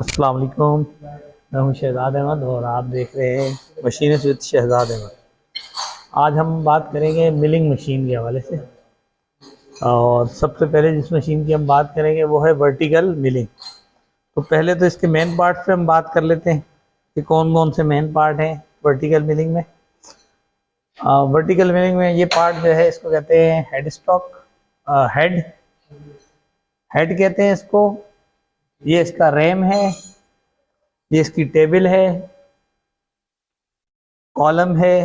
अस्सलाम वालेकुम। मैं हूं शहजाद अहमद और आप देख रहे हैं मशीनिस्ट विद शहजाद अहमद। आज हम बात करेंगे मिलिंग मशीन के हवाले से। और सबसे पहले जिस मशीन की हम बात करेंगे वो है वर्टिकल मिलिंग। तो पहले तो इसके मेन पार्ट पे हम बात कर लेते हैं कि कौन कौन से मेन पार्ट हैं वर्टिकल मिलिंग में। वर्टिकल मिलिंग में ये पार्ट जो है इसको कहते हैं हेड स्टॉक। हेड हेड कहते हैं इसको। ये इसका रैम है, ये इसकी टेबल है, कॉलम है,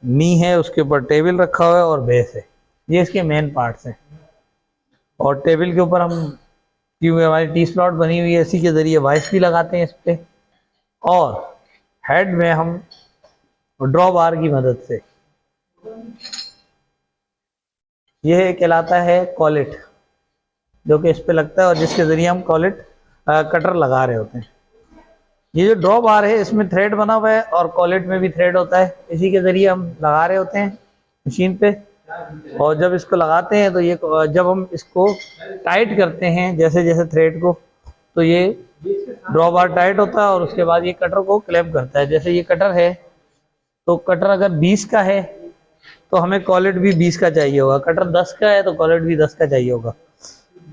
नी है, उसके ऊपर टेबल रखा हुआ है और बेस है। ये इसके मेन पार्ट्स हैं। और टेबल के ऊपर हम, क्योंकि हमारी टी स्लॉट बनी हुई है, इसी के ज़रिए वाइस भी लगाते हैं इस पे। और हेड में हम ड्रॉ बार की मदद से, यह कहलाता है कॉलेट, जो कि इस पे लगता है और जिसके ज़रिए हम कॉलेट कटर लगा रहे होते हैं। ये जो ड्रॉ बार है इसमें थ्रेड बना हुआ है और कॉलेट में भी थ्रेड होता है, इसी के ज़रिए हम लगा रहे होते हैं मशीन पे। और जब इसको लगाते हैं तो ये, जब हम इसको टाइट करते हैं जैसे जैसे थ्रेड को, तो ये ड्रॉ बार टाइट होता है और उसके बाद ये कटर को क्लैंप करता है। जैसे ये कटर है, तो कटर अगर 20 का है तो हमें कॉलेट भी 20 का चाहिए होगा। कटर 10 का है तो कॉलेट भी 10 का चाहिए होगा।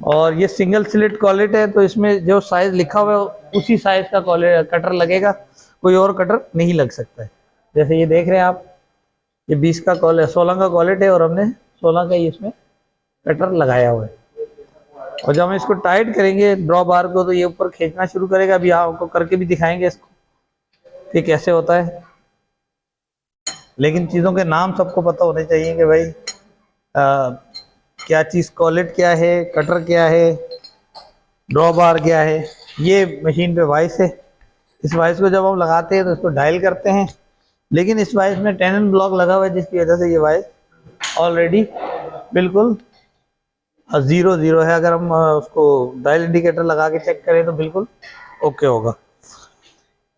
और ये सिंगल स्लिट कॉलेट है, तो इसमें जो साइज लिखा हुआ है उसी साइज का कॉलेट कटर लगेगा, कोई और कटर नहीं लग सकता है। जैसे ये देख रहे हैं आप, ये 20 का कॉलेट, 16 का कॉलेट है और हमने 16 का ही इसमें कटर लगाया हुआ है। और जब हम इसको टाइट करेंगे ड्रॉ बार को, तो ये ऊपर खींचना शुरू करेगा। अभी आपको करके भी दिखाएंगे इसको कि कैसे होता है। लेकिन चीज़ों के नाम सबको पता होने चाहिए कि भाई क्या चीज़, कॉलेट क्या है, कटर क्या है, ड्रॉ बार क्या है। ये मशीन पे वाइस है। इस वाइस को जब हम लगाते हैं तो इसको डायल करते हैं, लेकिन इस वाइस में टेनन ब्लॉक लगा हुआ है, जिसकी वजह से ये वाइस ऑलरेडी बिल्कुल 0 0 है। अगर हम उसको डायल इंडिकेटर लगा के चेक करें तो बिल्कुल ओके होगा।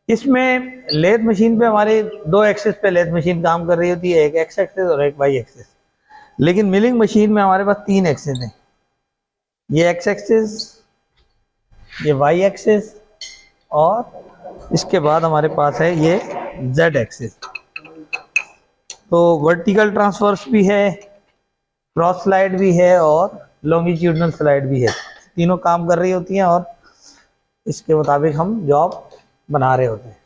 इसमें लेथ मशीन पे हमारे 2 एक्सेस पे लेथ मशीन काम कर रही होती है, एक एक्स एक्सेस और एक वाई एक्सेस। लेकिन मिलिंग मशीन में हमारे पास 3 एक्सेस हैं, ये एक्स एक्सेस, ये वाई एक्सेस और इसके बाद हमारे पास है ये जेड एक्सेस। तो वर्टिकल ट्रांसवर्स भी है, क्रॉस स्लाइड भी है और लॉन्गिट्यूडनल स्लाइड भी है। तीनों काम कर रही होती हैं और इसके मुताबिक हम जॉब बना रहे होते हैं।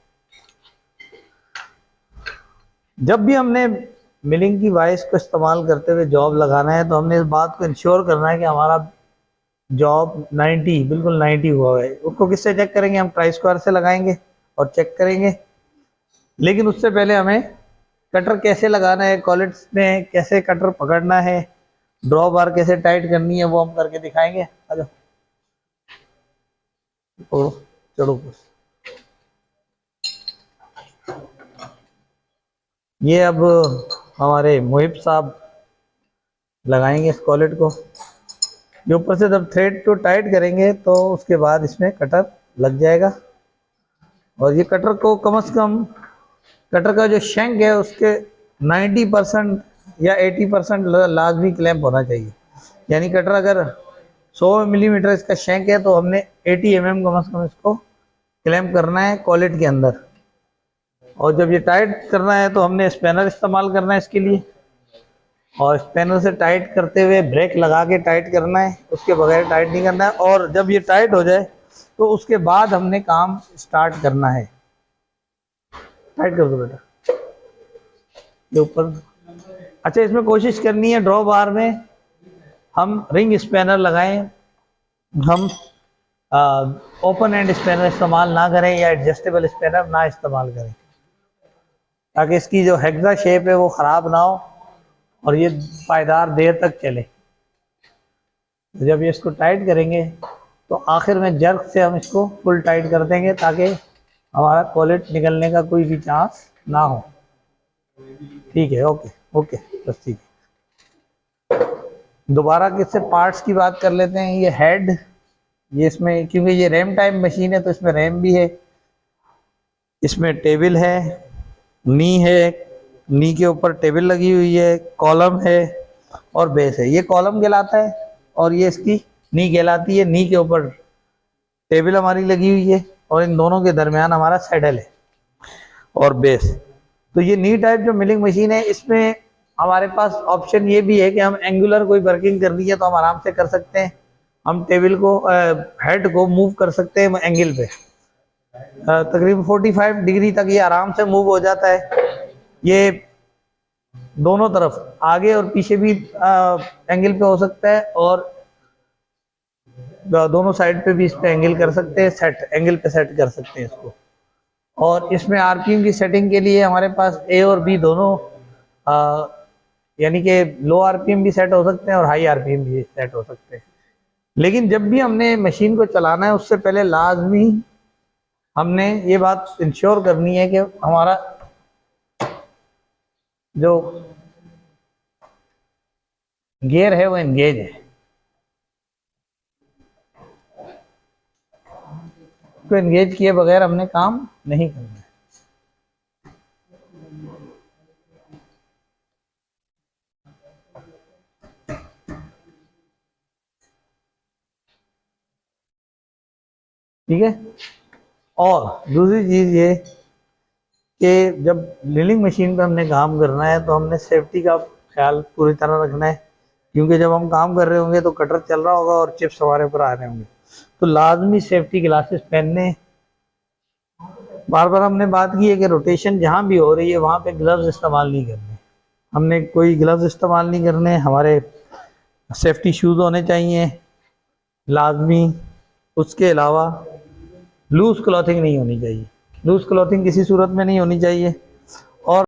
जब भी हमने मिलिंग की वाइस को इस्तेमाल करते हुए जॉब लगाना है, तो हमने इस बात को इंश्योर करना है कि हमारा जॉब 90 बिल्कुल 90 हुआ है। उसको किससे चेक करेंगे? हम ट्राई स्क्वायर से लगाएंगे और चेक करेंगे। लेकिन उससे पहले हमें कटर कैसे लगाना है, कॉलेट्स में कैसे कटर पकड़ना है, ड्रॉ बार कैसे टाइट करनी है, वो हम करके दिखाएंगे। आ जाओ, चलो। ये अब हमारे मुहिब साहब लगाएंगे इस कॉलेट को। ये ऊपर से जब थ्रेड को टाइट करेंगे तो उसके बाद इसमें कटर लग जाएगा। और ये कटर को कम से कम, कटर का जो शैंक है उसके 90% या 80% लाजमी क्लैंप होना चाहिए। यानी कटर अगर 100 मिलीमीटर इसका शैंक है, तो हमने 80 mm कम से कम इसको क्लैंप करना है कॉलेट के अंदर। और जब ये टाइट करना है तो हमने स्पैनर इस्तेमाल करना है इसके लिए। और स्पैनर से टाइट करते हुए ब्रेक लगा के टाइट करना है, उसके बगैर टाइट नहीं करना है। और जब ये टाइट हो जाए तो उसके बाद हमने काम स्टार्ट करना है। टाइट कर दो बेटा ये ऊपर। अच्छा, इसमें कोशिश करनी है ड्रॉ बार में हम रिंग स्पैनर लगाएं, हम ओपन एंड स्पैनर इस्तेमाल ना करें या एडजस्टेबल स्पैनर ना इस्तेमाल करें, ताकि इसकी जो हेक्सा शेप है वो ख़राब ना हो और ये पायदार देर तक चले। जब ये इसको टाइट करेंगे तो आखिर में जर्क से हम इसको फुल टाइट कर देंगे, ताकि हमारा कॉलेट निकलने का कोई भी चांस ना हो। ठीक है, ओके ओके, बस ठीक है। दोबारा किससे पार्ट्स की बात कर लेते हैं। ये हेड, ये इसमें क्योंकि ये रैम टाइप मशीन है तो इसमें रैम भी है, इसमें टेबल है, नी है, नी के ऊपर टेबल लगी हुई है, कॉलम है और बेस है। ये कॉलम कहलाता है और ये इसकी नी कहलाती है। नी के ऊपर टेबल हमारी लगी हुई है और इन दोनों के दरमियान हमारा सैडल है और बेस। तो ये नी टाइप जो मिलिंग मशीन है, इसमें हमारे पास ऑप्शन ये भी है कि हम एंगुलर कोई वर्किंग करनी है तो हम आराम से कर सकते हैं। हम टेबल को हेड को मूव कर सकते हैं एंगल पे, तकरीबन 45 डिग्री तक ये आराम से मूव हो जाता है। ये दोनों तरफ आगे और पीछे भी एंगल पे हो सकता है, और दोनों साइड पे भी इस पे एंगल कर सकते हैं, सेट एंगल पे सेट कर सकते हैं इसको। और इसमें आरपीएम की सेटिंग के लिए हमारे पास ए और बी दोनों, यानी कि लो आरपीएम भी सेट हो सकते हैं और हाई आरपीएम भी सेट हो सकते हैं। लेकिन जब भी हमने मशीन को चलाना है उससे पहले लाजमी हमने ये बात इंश्योर करनी है कि हमारा जो गियर है वो एंगेज है। तो एंगेज किए बगैर हमने काम नहीं करना है। ठीक है। और दूसरी चीज़ ये कि जब ड्रिलिंग मशीन पे हमने काम करना है तो हमने सेफ्टी का ख्याल पूरी तरह रखना है, क्योंकि जब हम काम कर रहे होंगे तो कटर चल रहा होगा और चिप्स हमारे ऊपर आ रहे होंगे, तो लाजमी सेफ्टी ग्लासेस पहनने। बार बार हमने बात की है कि रोटेशन जहाँ भी हो रही है वहाँ पे ग्लव्स इस्तेमाल नहीं करने, हमने कोई ग्लव्स इस्तेमाल नहीं करने। हमारे सेफ्टी शूज़ होने चाहिए लाजमी। उसके अलावा लूज़ क्लॉथिंग नहीं होनी चाहिए, लूज़ क्लॉथिंग किसी सूरत में नहीं होनी चाहिए।